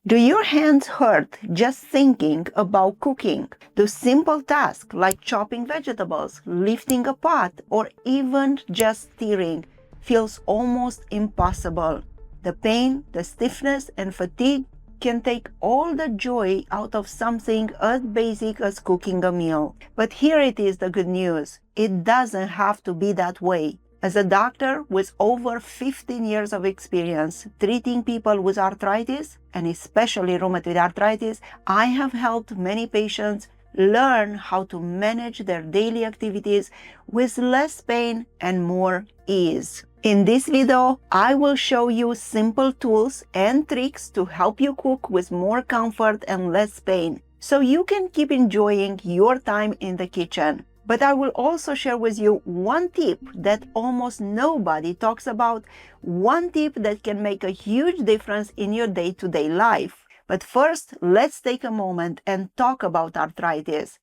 Do your hands hurt just thinking about cooking? Do simple tasks like chopping vegetables, lifting a pot, or even just stirring feels almost impossible? The pain, the stiffness, and fatigue can take all the joy out of something as basic as cooking a meal. But here it is, the good news. It doesn't have to be that way. As a doctor with over 15 years of experience treating people with arthritis, and especially rheumatoid arthritis, I have helped many patients learn how to manage their daily activities with less pain and more ease. In this video, I will show you simple tools and tricks to help you cook with more comfort and less pain, so you can keep enjoying your time in the kitchen. But I will also share with you one tip that almost nobody talks about, one tip that can make a huge difference in your day-to-day life. But first, let's take a moment and talk about arthritis.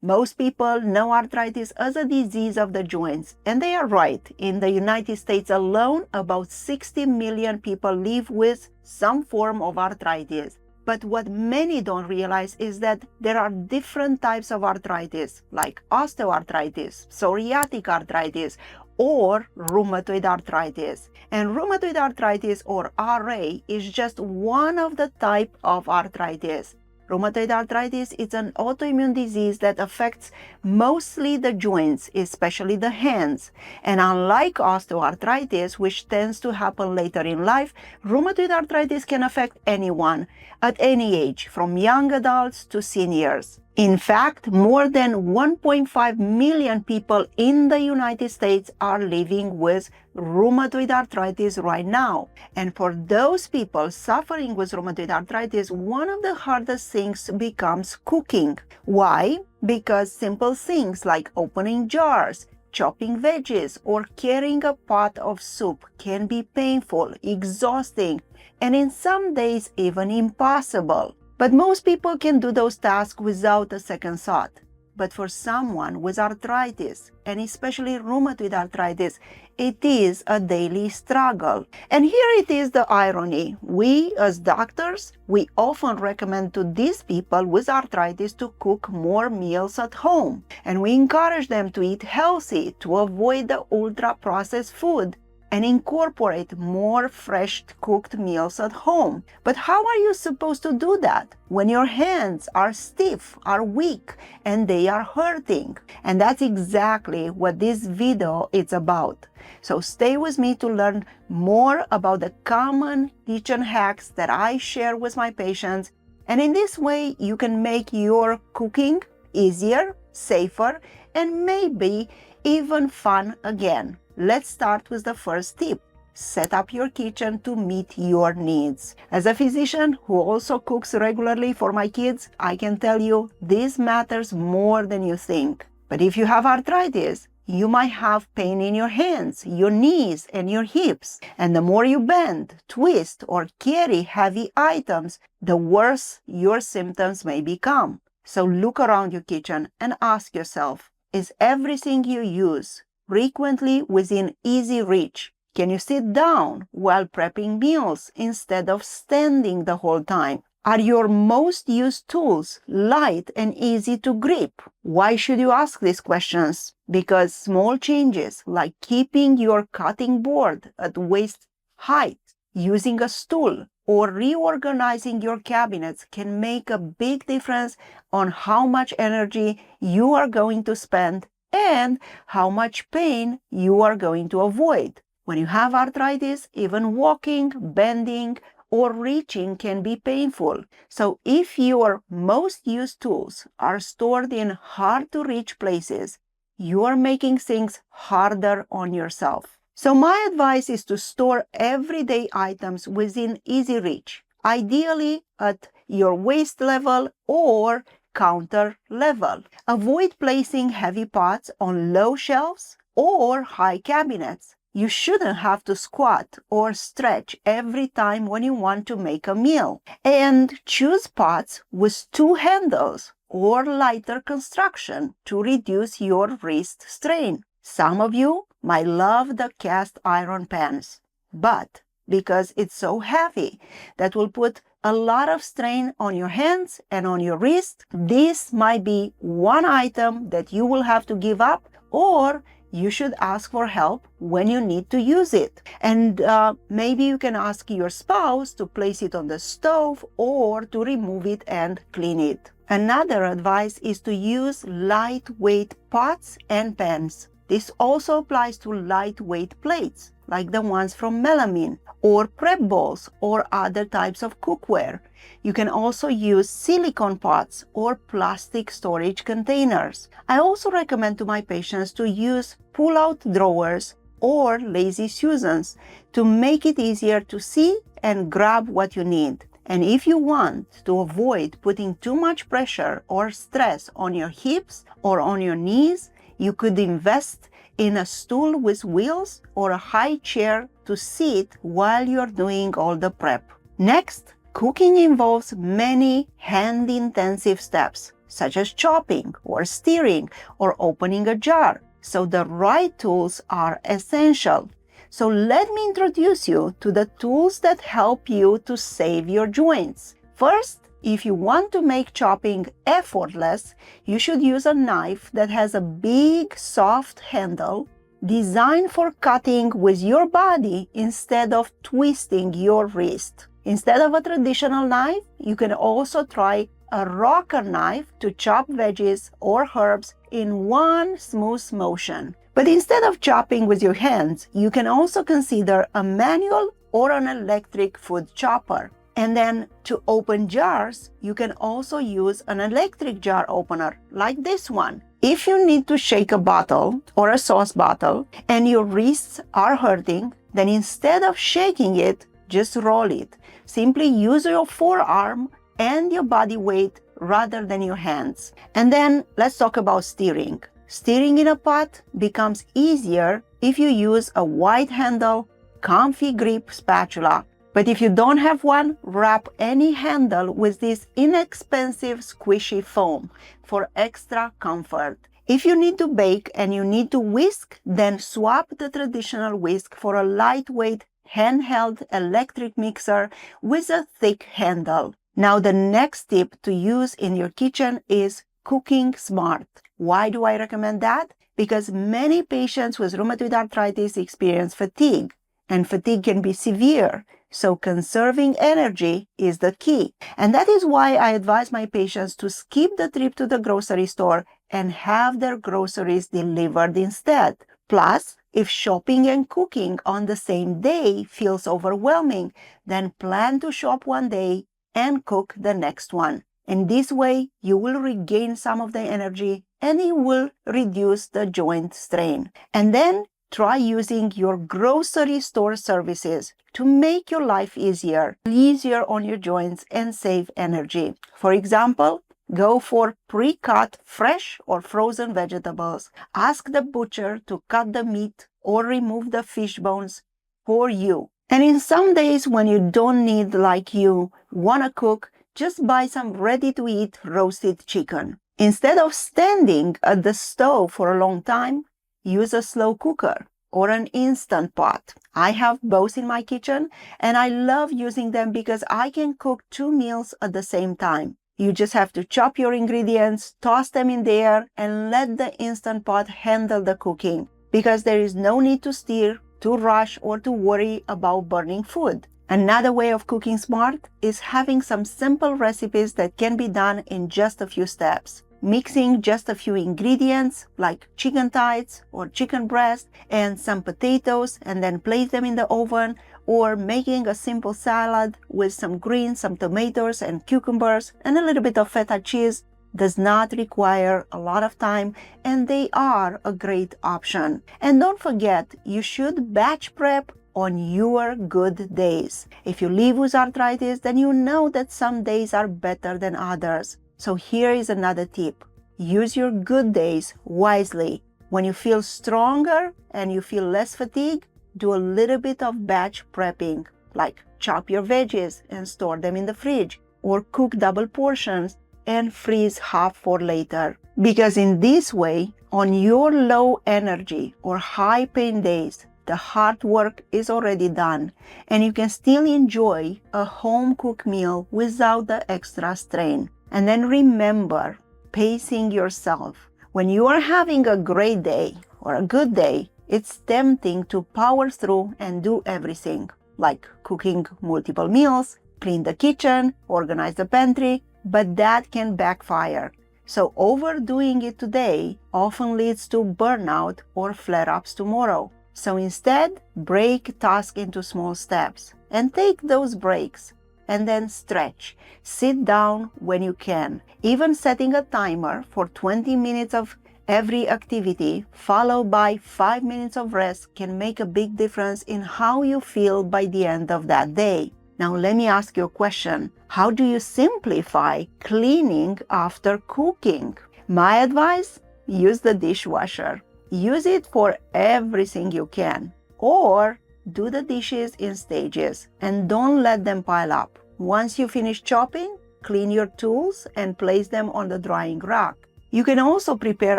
Most people know arthritis as a disease of the joints, and they are right. In the United States alone, about 60 million people live with some form of arthritis. But what many don't realize is that there are different types of arthritis, like osteoarthritis, psoriatic arthritis, or rheumatoid arthritis. And rheumatoid arthritis, or RA, is just one of the types of arthritis. Rheumatoid arthritis is an autoimmune disease that affects mostly the joints, especially the hands. And unlike osteoarthritis, which tends to happen later in life, rheumatoid arthritis can affect anyone at any age, from young adults to seniors. In fact, more than 1.5 million people in the United States are living with rheumatoid arthritis right now. And for those people suffering with rheumatoid arthritis, one of the hardest things becomes cooking. Why? Because simple things like opening jars, chopping veggies, or carrying a pot of soup can be painful, exhausting, and in some days even impossible. But most people can do those tasks without a second thought. But for someone with arthritis, and especially rheumatoid arthritis, it is a daily struggle. And here it is the irony. We, as doctors, we often recommend to these people with arthritis to cook more meals at home. And we encourage them to eat healthy, to avoid the ultra-processed food, and incorporate more fresh cooked meals at home. But how are you supposed to do that when your hands are stiff, are weak, and they are hurting? And that's exactly what this video is about. So stay with me to learn more about the common kitchen hacks that I share with my patients. And in this way, you can make your cooking easier, safer, and maybe even fun again. Let's start with the first tip. Set up your kitchen to meet your needs. As a physician who also cooks regularly for my kids, I can tell you this matters more than you think. But if you have arthritis, you might have pain in your hands, your knees, and your hips. And the more you bend, twist, or carry heavy items, the worse your symptoms may become. So look around your kitchen and ask yourself, is everything you use frequently within easy reach? Can you sit down while prepping meals instead of standing the whole time? Are your most used tools light and easy to grip? Why should you ask these questions? Because small changes like keeping your cutting board at waist height, using a stool, or reorganizing your cabinets can make a big difference on how much energy you are going to spend and how much pain you are going to avoid. When you have arthritis, even walking, bending, or reaching can be painful. So if your most used tools are stored in hard-to-reach places, you are making things harder on yourself. So my advice is to store everyday items within easy reach, ideally at your waist level or counter level. Avoid placing heavy pots on low shelves or high cabinets. You shouldn't have to squat or stretch every time when you want to make a meal. And choose pots with two handles or lighter construction to reduce your wrist strain. Some of you might love the cast iron pans, but because it's so heavy. That will put a lot of strain on your hands and on your wrist. This might be one item that you will have to give up, or you should ask for help when you need to use it. And maybe you can ask your spouse to place it on the stove or to remove it and clean it. Another advice is to use lightweight pots and pans. This also applies to lightweight plates, like the ones from melamine, or prep bowls, or other types of cookware. You can also use silicone pots or plastic storage containers. I also recommend to my patients to use pull-out drawers or lazy Susans to make it easier to see and grab what you need. And if you want to avoid putting too much pressure or stress on your hips or on your knees, you could invest in a stool with wheels or a high chair to sit while you're doing all the prep. Next, cooking involves many hand-intensive steps, such as chopping or stirring or opening a jar. So the right tools are essential. So let me introduce you to the tools that help you to save your joints. First, if you want to make chopping effortless, you should use a knife that has a big, soft handle designed for cutting with your body instead of twisting your wrist. Instead of a traditional knife, you can also try a rocker knife to chop veggies or herbs in one smooth motion. But instead of chopping with your hands, you can also consider a manual or an electric food chopper. And then to open jars, you can also use an electric jar opener like this one. If you need to shake a bottle or a sauce bottle and your wrists are hurting, then instead of shaking it, just roll it. Simply use your forearm and your body weight rather than your hands. And then let's talk about stirring. Stirring in a pot becomes easier if you use a wide handle, comfy grip spatula. But if you don't have one, wrap any handle with this inexpensive squishy foam for extra comfort. If you need to bake and you need to whisk, then swap the traditional whisk for a lightweight handheld electric mixer with a thick handle. Now the next tip to use in your kitchen is cooking smart. Why do I recommend that? Because many patients with rheumatoid arthritis experience fatigue, and fatigue can be severe. So conserving energy is the key. And that is why I advise my patients to skip the trip to the grocery store and have their groceries delivered instead. Plus, if shopping and cooking on the same day feels overwhelming, then plan to shop one day and cook the next one. In this way, you will regain some of the energy and it will reduce the joint strain. And then try using your grocery store services to make your life easier on your joints and save energy. For example, go for pre-cut fresh or frozen vegetables. Ask the butcher to cut the meat or remove the fish bones for you. And in some days when you don't need, like you want to cook, just buy some ready-to-eat roasted chicken. Instead of standing at the stove for a long time, use a slow cooker or an Instapot. I have both in my kitchen and I love using them because I can cook 2 meals at the same time. You just have to chop your ingredients, toss them in there, and let the Instapot handle the cooking because there is no need to stir, to rush, or to worry about burning food. Another way of cooking smart is having some simple recipes that can be done in just a few steps. Mixing just a few ingredients like chicken thighs or chicken breast and some potatoes and then place them in the oven, or making a simple salad with some greens, some tomatoes and cucumbers and a little bit of feta cheese does not require a lot of time, and they are a great option. And don't forget, you should batch prep on your good days. If you live with arthritis, then you know that some days are better than others. So here is another tip. Use your good days wisely. When you feel stronger and you feel less fatigue, do a little bit of batch prepping, like chop your veggies and store them in the fridge, or cook double portions and freeze half for later. Because in this way, on your low energy or high pain days, the hard work is already done, and you can still enjoy a home-cooked meal without the extra strain. And then remember, pacing yourself. When you are having a great day or a good day, it's tempting to power through and do everything, like cooking multiple meals, clean the kitchen, organize the pantry, but that can backfire. So overdoing it today often leads to burnout or flare-ups tomorrow. So instead, break tasks into small steps and take those breaks. And then stretch. Sit down when you can. Even setting a timer for 20 minutes of every activity, followed by 5 minutes of rest, can make a big difference in how you feel by the end of that day. Now let me ask you a question. How do you simplify cleaning after cooking? My advice? Use the dishwasher. Use it for everything you can. Or do the dishes in stages and don't let them pile up. Once you finish chopping, clean your tools and place them on the drying rack. You can also prepare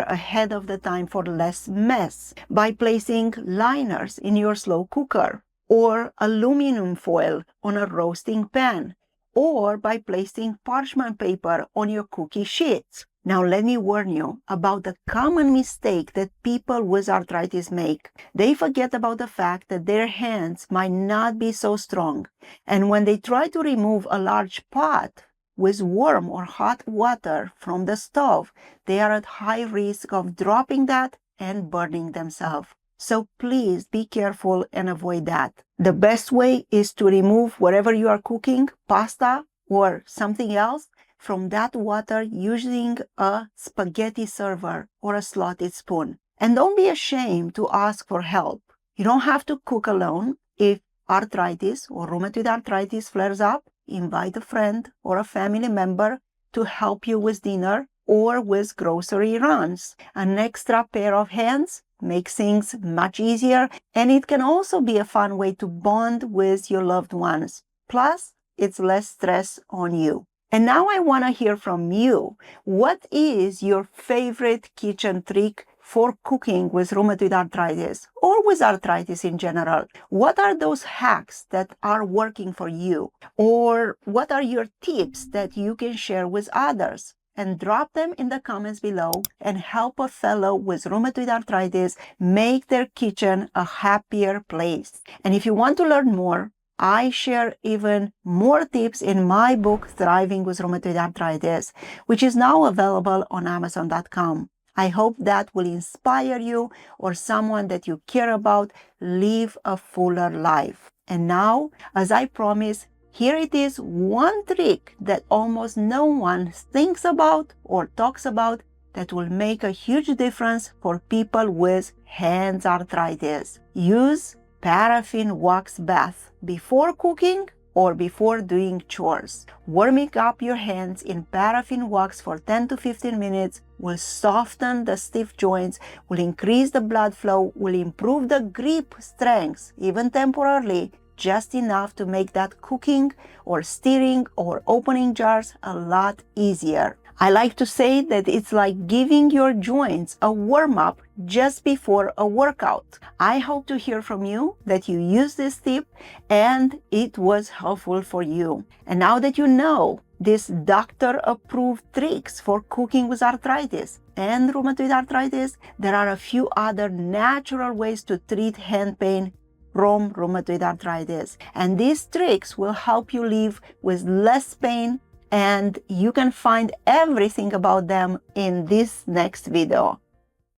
ahead of the time for less mess by placing liners in your slow cooker, or aluminum foil on a roasting pan, or by placing parchment paper on your cookie sheets. Now let me warn you about the common mistake that people with arthritis make. They forget about the fact that their hands might not be so strong, and when they try to remove a large pot with warm or hot water from the stove, they are at high risk of dropping that and burning themselves. So please be careful and avoid that. The best way is to remove whatever you are cooking, pasta or something else, from that water using a spaghetti server or a slotted spoon. And don't be ashamed to ask for help. You don't have to cook alone. If arthritis or rheumatoid arthritis flares up, invite a friend or a family member to help you with dinner or with grocery runs. An extra pair of hands makes things much easier, and it can also be a fun way to bond with your loved ones. Plus, it's less stress on you. And now I want to hear from you. What is your favorite kitchen trick for cooking with rheumatoid arthritis or with arthritis in general? What are those hacks that are working for you? Or what are your tips that you can share with others? And drop them in the comments below and help a fellow with rheumatoid arthritis make their kitchen a happier place. And if you want to learn more, I share even more tips in my book, Thriving with Rheumatoid Arthritis, which is now available on Amazon.com. I hope that will inspire you or someone that you care about live a fuller life. And now, as I promised, here it is, one trick that almost no one thinks about or talks about that will make a huge difference for people with hands arthritis. Use paraffin wax bath before cooking or before doing chores. Warming up your hands in paraffin wax for 10 to 15 minutes will soften the stiff joints, will increase the blood flow, will improve the grip strength, even temporarily, just enough to make that cooking or stirring or opening jars a lot easier. I like to say that it's like giving your joints a warm-up just before a workout. I hope to hear from you that you use this tip and it was helpful for you. And now that you know these doctor-approved tricks for cooking with arthritis and rheumatoid arthritis, there are a few other natural ways to treat hand pain from rheumatoid arthritis. And these tricks will help you live with less pain, and you can find everything about them in this next video.